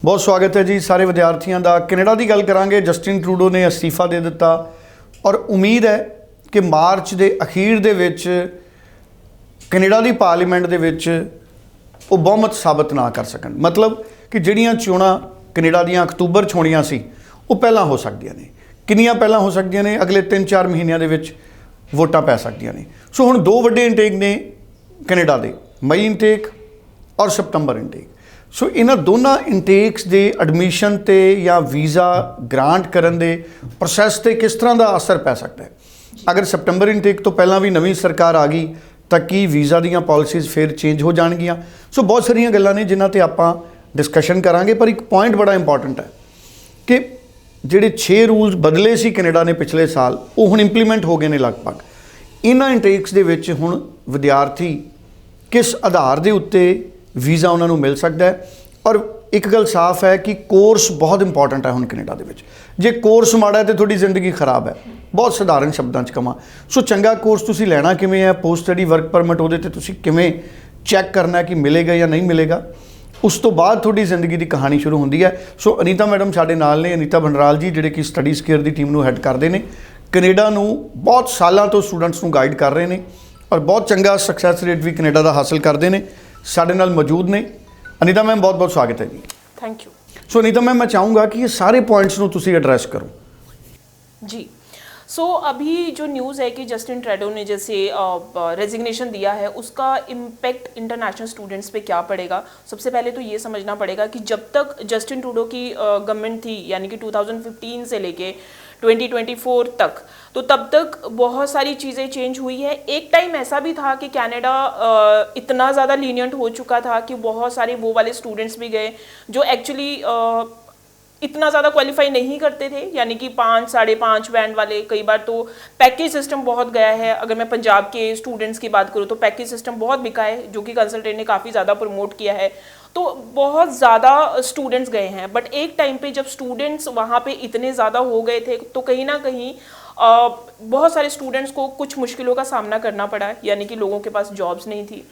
बहुत स्वागत है जी सारे विद्यार्थियों का। कनेडा की गल करांगे। जस्टिन ट्रूडो ने अस्तीफा दे दिता और उम्मीद है कि मार्च के अखीर दे विच कनेडा की पार्लीमेंट दे विच वो बहुमत साबित ना कर सकन। मतलब कि जिहड़ियां चोणां कनेडा दीयां अक्तूबर 'ਚ होणीआं सी वो पहलां हो सकदियां ने। किन्नियां पहलां हो सकदियां ने? अगले 3-4 महीनों दे विच वोटां पै सकदियां ने। सो हुण दो वड्डे इंटेक ने कनेडा दे, मई इंटेक और सितंबर इंटेक। सो इन्हां दोनों इंटेक्स के एडमिशन ते या वीज़ा ग्रांट करन दे प्रोसैस ते किस तरह का असर पै सकता है? अगर सितंबर इंटेक तो पहलां भी नवीं सरकार आ गई तो की वीज़ा दीयां पॉलिसीज़ फिर चेंज हो जाणगियां? सो बहुत सारियां गल्लां ने जिन्हां ते आपां डिस्कशन करांगे। पर एक पॉइंट बड़ा इंपॉर्टेंट है कि जिहड़े 6 रूल्स बदले सी कनेडा ने पिछले साल वो हुण इंप्लीमेंट हो गए ने लगभग। इन्हां इंटेक्स दे विच हुण विद्यार्थी किस आधार के उत्ते वीज़ा उन्होंने मिल सकता है। और एक गल साफ है कि कोर्स बहुत इंपॉर्टेंट है हुण कनेडा दे विच। जे कोर्स माड़ा है तो थोड़ी जिंदगी खराब है। बहुत साधारण शब्दों च कमां। सो चंगा कोर्स तुसीं लैना किवें है, पोस्ट स्टडी वर्क परमिट उहदे ते तुसीं किवें चैक करना है कि मिलेगा या नहीं मिलेगा, उस तो बाद थोड़ी जिंदगी की कहानी शुरू होंदी है। सो अनीता मैडम साडे नाल ने, अनीता भंडराल जी जिहड़े कि स्टडीज़ केयर की टीम नूं हैड करते हैं, कनेडा नूं बहुत सालों तो स्टूडेंट्स नूं गाइड कर रहे हैं और बहुत चंगा सक्सैस रेट भी कनेडा का हासिल करते हैं। साडे नाल मौजूद ने अनीता मैम, बहुत बहुत स्वागत है जी। Thank you. So Anita ma'am, मैं चाहूँगा कि ये सारे पॉइंट्स नूं तुसीं एड्रैस करो जी। सो अभी जो न्यूज़ है कि जस्टिन ट्रूडो ने जैसे रेजिग्नेशन दिया है, उसका इम्पैक्ट इंटरनेशनल स्टूडेंट्स पे क्या पड़ेगा? सबसे पहले तो ये समझना पड़ेगा कि जब तक जस्टिन ट्रूडो की गवर्नमेंट थी, यानी कि 2015 से लेके 2024 तक, तो तब तक बहुत सारी चीज़ें चेंज हुई है। एक टाइम ऐसा भी था कि कनाडा इतना ज़्यादा लीनियंट हो चुका था कि बहुत सारे वो वाले स्टूडेंट्स भी गए जो एक्चुअली इतना ज़्यादा क्वालिफाई नहीं करते थे, यानी कि 5, 5.5 बैंड वाले। कई बार तो पैकेज सिस्टम बहुत गया है। अगर मैं पंजाब के स्टूडेंट्स की बात करूँ तो पैकेज सिस्टम बहुत बिका है, जो कि कंसल्टेंट ने काफ़ी ज़्यादा प्रमोट किया है। तो बहुत ज़्यादा स्टूडेंट्स गए हैं। बट एक टाइम पे जब स्टूडेंट्स वहाँ पे इतने ज़्यादा हो गए थे तो कहीं ना कहीं बहुत सारे स्टूडेंट्स को कुछ मुश्किलों का सामना करना पड़ा, यानी कि लोगों के पास जॉब्स नहीं थी,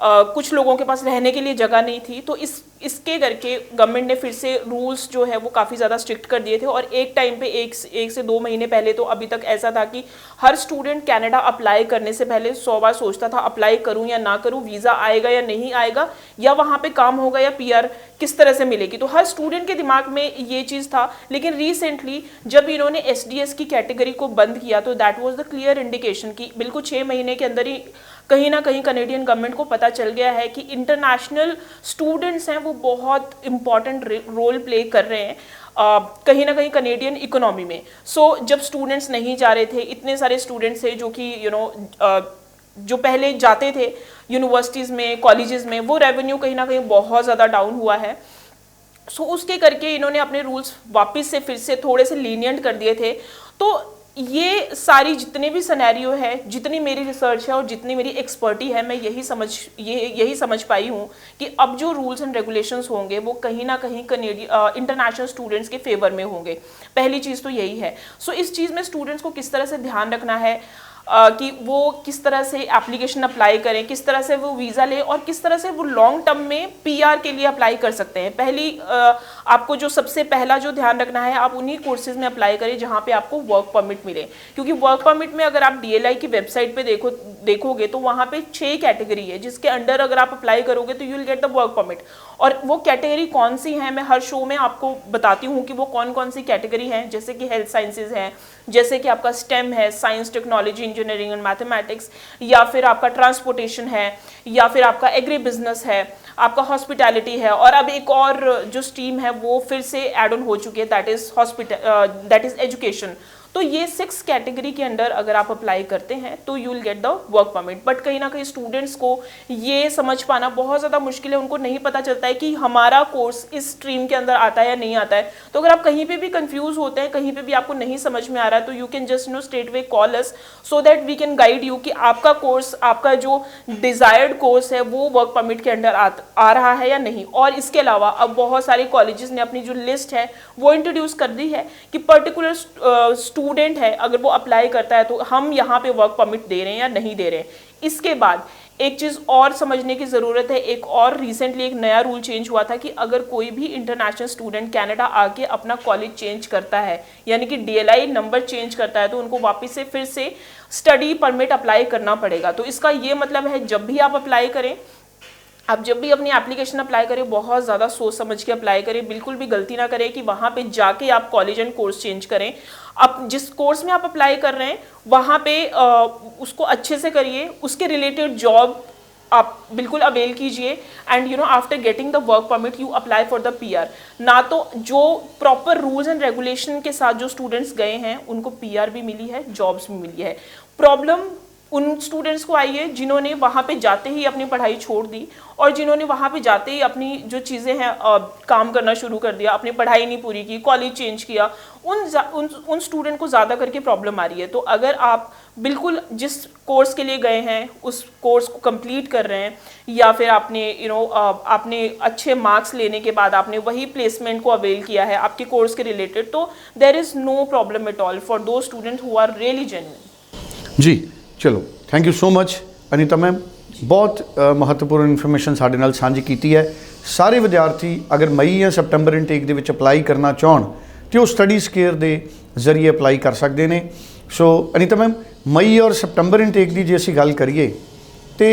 कुछ लोगों के पास रहने के लिए जगह नहीं थी। तो इसके करके गवर्नमेंट ने फिर से रूल्स जो है वो काफ़ी ज़्यादा स्ट्रिक्ट कर दिए थे। और एक टाइम पे एक से 2 महीने पहले तो अभी तक ऐसा था कि हर स्टूडेंट कनाडा अप्लाई करने से पहले 100 बार सोचता था अप्लाई करूं या ना करूं, वीज़ा आएगा या नहीं आएगा, या वहाँ पे काम होगा या पीआर किस तरह से मिलेगी। तो हर स्टूडेंट के दिमाग में ये चीज़ था। लेकिन रिसेंटली जब इन्होंने एसडीएस की कैटेगरी को बंद किया तो that was the clear indication कि बिल्कुल 6 महीने के अंदर ही कहीं ना कहीं कनेडियन गवर्नमेंट को पता चल गया है कि इंटरनेशनल स्टूडेंट्स हैं वो बहुत इंपॉर्टेंट रोल प्ले कर रहे हैं कहीं ना कहीं कनेडियन इकोनॉमी में। सो जब स्टूडेंट्स नहीं जा रहे थे, इतने सारे स्टूडेंट्स थे जो कि जो पहले जाते थे यूनिवर्सिटीज़ में, कॉलेजेस में, वो रेवेन्यू कहीं ना कहीं बहुत ज़्यादा डाउन हुआ है। सो उसके करके इन्होंने अपने रूल्स वापस से फिर से थोड़े से लीनियंट कर दिए थे। तो ये सारी जितने भी सिनेरियो है, जितनी मेरी रिसर्च है और जितनी मेरी एक्सपर्टी है, मैं यही समझ पाई हूँ कि अब जो रूल्स एंड रेगुलेशंस होंगे वो कहीं ना कहीं इंटरनेशनल स्टूडेंट्स के फेवर में होंगे। पहली चीज़ तो यही है। सो इस चीज़ में स्टूडेंट्स को किस तरह से ध्यान रखना है कि वो किस तरह से एप्लीकेशन अप्लाई करें, किस तरह से वो वीज़ा लें और किस तरह से वो लॉन्ग टर्म में पीआर के लिए अप्लाई कर सकते हैं। पहली आपको जो सबसे पहला जो ध्यान रखना है, आप उन्हीं कोर्सेज में अप्लाई करें जहाँ पे आपको वर्क परमिट मिले। क्योंकि वर्क परमिट में अगर आप डीएलआई की वेबसाइट पे देखोगे तो वहाँ पे 6 कैटेगरी है जिसके अंडर अगर आप अप्लाई करोगे तो you will get the work permit. और वो कैटेगरी कौन सी है, मैं हर शो में आपको बताती हूँ कि वो कौन कौन सी कैटेगरी हैं। जैसे कि हेल्थ साइंसेज हैं, जैसे कि आपका स्टेम है, science, technology, engineering and mathematics, या फिर आपका ट्रांसपोर्टेशन है, या फिर आपका एग्री बिजनेस है, आपका हॉस्पिटैलिटी है। और अब एक और जो स्ट्रीम है वो फिर से ऐड ऑन हो चुकी है, दैट इज एजुकेशन। तो ये 6 कैटेगरी के अंडर अगर आप अप्लाई करते हैं तो you will get the work permit. But कहीं ना कहीं स्टूडेंट्स को ये समझ पाना बहुत ज़्यादा मुश्किल है। उनको नहीं पता चलता है कि हमारा कोर्स इस स्ट्रीम के अंदर आता है या नहीं आता है। तो अगर आप कहीं पे भी कंफ्यूज होते हैं, कहीं पे भी आपको नहीं समझ में आ रहा है, तो you can just straight way call us so that we can guide you कि आपका कोर्स, आपका जो डिज़ायर्ड कोर्स है वो वर्क परमिट के अंडर आ रहा है या नहीं। और इसके अलावा अब बहुत सारे कॉलेजेस ने अपनी जो लिस्ट है वो इंट्रोड्यूस कर दी है कि पर्टिकुलर स्टूडेंट है अगर वो अप्लाई करता है तो हम यहाँ पे वर्क परमिट दे रहे हैं या नहीं दे रहे हैं। इसके बाद एक चीज़ और समझने की ज़रूरत है, एक और रिसेंटली एक नया रूल चेंज हुआ था कि अगर कोई भी इंटरनेशनल स्टूडेंट कनाडा आके अपना कॉलेज चेंज करता है, यानी कि DLI नंबर चेंज करता है, तो उनको वापस से फिर से स्टडी परमिट अप्लाई करना पड़ेगा। तो इसका ये मतलब है जब भी आप अप्लाई करें, आप जब भी अपनी एप्लीकेशन अप्लाई करें, बहुत ज़्यादा सोच समझ के अप्लाई करें। बिल्कुल भी गलती ना करें कि वहाँ पे जाके आप कॉलेज एंड कोर्स चेंज करें। आप जिस कोर्स में आप अप्लाई कर रहे हैं वहाँ पे उसको अच्छे से करिए, उसके रिलेटेड जॉब आप बिल्कुल अवेल कीजिए, and you know after getting the work permit you apply for the PR। ना तो जो प्रॉपर रूल्स एंड रेगुलेशन के साथ जो स्टूडेंट्स गए हैं उनको PR भी मिली है, जॉब्स भी मिली है। प्रॉब्लम उन स्टूडेंट्स को आई है जिन्होंने वहाँ पे जाते ही अपनी पढ़ाई छोड़ दी, और जिन्होंने वहाँ पे जाते ही अपनी जो चीज़ें हैं काम करना शुरू कर दिया, अपनी पढ़ाई नहीं पूरी की, कॉलेज चेंज किया, उन स्टूडेंट को ज़्यादा करके प्रॉब्लम आ रही है। तो अगर आप बिल्कुल जिस कोर्स के लिए गए हैं उस कोर्स को कंप्लीट कर रहे हैं, या फिर आपने आपने अच्छे मार्क्स लेने के बाद आपने वही प्लेसमेंट को अवेल किया है आपके कोर्स के रिलेटेड, तो there is no problem at all for the student who are really genuine. जी चलो, thank you so much Anita ma'am, बहुत महत्वपूर्ण इन्फॉर्मेशन ਸਾਡੇ ਨਾਲ ਸਾਂਝੀ ਕੀਤੀ ਹੈ। ਸਾਰੇ ਵਿਦਿਆਰਥੀ ਅਗਰ ਮਈ ਜਾਂ ਸਤੰਬਰ ਇਨਟੇਕ ਦੇ ਵਿੱਚ ਅਪਲਾਈ ਕਰਨਾ ਚਾਹਣ ਤੇ ਉਹ ਸਟੱਡੀ ਸਕੇਅਰ ਦੇ ਜ਼ਰੀਏ ਅਪਲਾਈ ਕਰ ਸਕਦੇ ਨੇ। ਸੋ ਅਨੀਤਾ ਮੈਮ, ਮਈ ਔਰ ਸਤੰਬਰ ਇਨਟੇਕ ਦੀ ਜੇ ਅਸੀਂ ਗੱਲ ਕਰੀਏ ਤੇ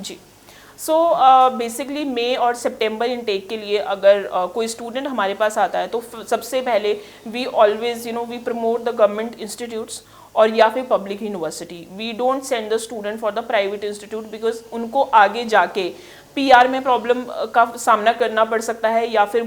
जी, सो बेसिकली मई और सितंबर इनटेक के लिए अगर कोई स्टूडेंट हमारे पास आता है तो सबसे पहले we always we promote the government institutes और या फिर public university. We don't send the student for the private institute because उनको आगे जाके PR में प्रॉब्लम का सामना करना पड़ सकता है, या फिर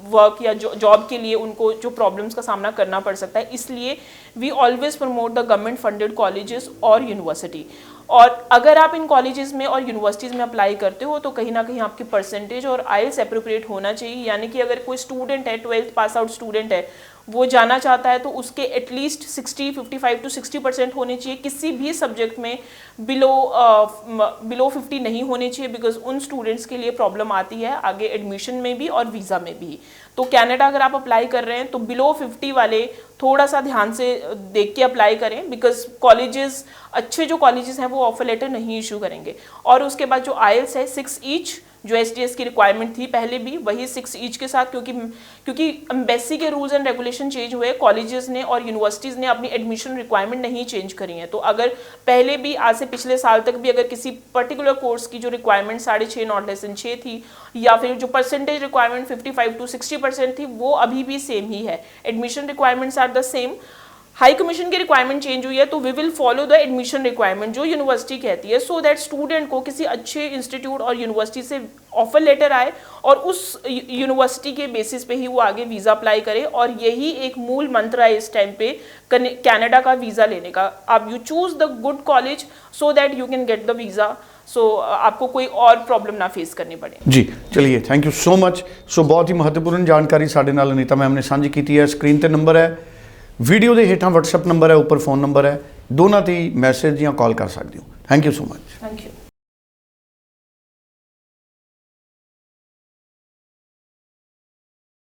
वर्क या जॉब के लिए उनको जो प्रॉब्लम्स का सामना करना पड़ सकता है। इसलिए we always promote the government funded colleges और यूनिवर्सिटी। और अगर आप इन कॉलेजेस में और यूनिवर्सिटीज़ में अप्लाई करते हो तो कहीं ना कहीं आपकी परसेंटेज और IELTS एप्रोप्रिएट होना चाहिए, यानी कि अगर कोई स्टूडेंट है 12th पास आउट स्टूडेंट है, वो जाना चाहता है तो उसके एटलीस्ट 55 to 60% होने चाहिए, किसी भी सब्जेक्ट में बिलो 50 नहीं होने चाहिए, बिकॉज उन स्टूडेंट्स के लिए प्रॉब्लम आती है आगे एडमिशन में भी और वीज़ा में भी। तो कनाडा अगर आप अप्लाई कर रहे हैं तो बिलो 50 वाले थोड़ा सा ध्यान से देख के अप्लाई करें, बिकॉज कॉलेजेस अच्छे जो कॉलेजेस हैं वो ऑफर लेटर नहीं इशू करेंगे। और उसके बाद जो IELTS है 6 ईच, जो STS की रिक्वायरमेंट थी पहले भी, वही 6 ईच के साथ, क्योंकि एम्बेसी के रूल्स एंड रेगुलेशन चेंज हुए, कॉलेजेस ने और यूनिवर्सिटीज़ ने अपनी एडमिशन रिक्वायरमेंट नहीं चेंज करी है। तो अगर पहले भी आज से पिछले साल तक भी अगर किसी पर्टिकुलर कोर्स की जो रिक्वायरमेंट 6.5 नॉट लेस देन 6 थी, या फिर जो परसेंटेज रिक्वायरमेंट 55 to 60% थी, वो अभी भी सेम ही है। Admission requirements are the same. High commission की रिक्वायरमेंट चेंज हुई है तो we will follow the admission requirement जो यूनिवर्सिटी कहती है, सो दैट स्टूडेंट को किसी अच्छे इंस्टीट्यूट और यूनिवर्सिटी से ऑफर लेटर आए और उस यूनिवर्सिटी के बेसिस पे ही वो आगे वीज़ा अप्लाई करे। और यही एक मूल मंत्र है इस टाइम पे कनाडा का वीज़ा लेने का। आप you choose the good college so that you can get the visa, so आपको कोई और प्रॉब्लम ना फेस करनी पड़े। जी चलिए, थैंक यू सो मच। सो बहुत ही महत्वपूर्ण जानकारी ਸਾਡੇ ਨਾਲ ਅਨੀਤਾ ਮੈਮ ਨੇ ਸਾਂਝੀ ਕੀਤੀ ਹੈ। ਸਕਰੀਨ ਤੇ ਨੰਬਰ ਹੈ, ਵੀਡੀਓ ਦੇ ਹੇਠਾਂ WhatsApp ਨੰਬਰ ਹੈ, ਉੱਪਰ ਫੋਨ ਨੰਬਰ ਹੈ, ਦੋਨਾਂ ਤੇ ਮੈਸੇਜ ਜਾਂ ਕਾਲ ਕਰ ਸਕਦੇ ਹੋ। Thank you so much. Thank you.